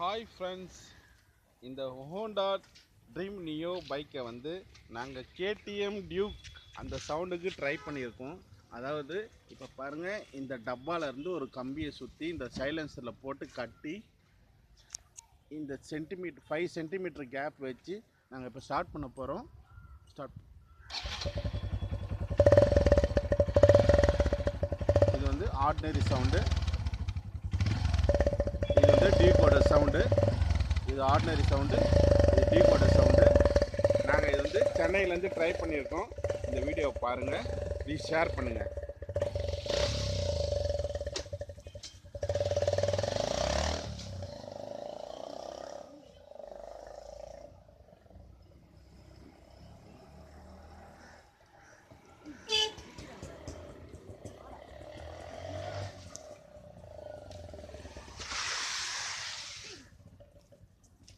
Hi friends, இந்த Honda dream neo பைக்கை வந்து நாங்கள் கேடிஎம் டியூக் அந்த சவுண்டுக்கு ட்ரை பண்ணியிருக்கோம். அதாவது இப்போ பாருங்கள், இந்த டப்பாவிலேருந்து ஒரு கம்பியை சுற்றி இந்த சைலன்சரில் போட்டு கட்டி இந்த 5 சென்டிமீட்டர் கேப் வச்சு நாங்கள் இப்போ ஸ்டார்ட் பண்ண போகிறோம். இது வந்து ஆர்டினரி சவுண்டு, இது வந்து டியூக்கோட சவுண்டு, இது ஆர்டினரி சவுண்டு, இது டியூக்கோட சவுண்டு. நாங்கள் இது வந்து சென்னையிலேருந்து ட்ரை பண்ணியிருக்கோம். இந்த வீடியோவை பாருங்கள், ப்ளீஸ் ஷேர் பண்ணுங்கள்.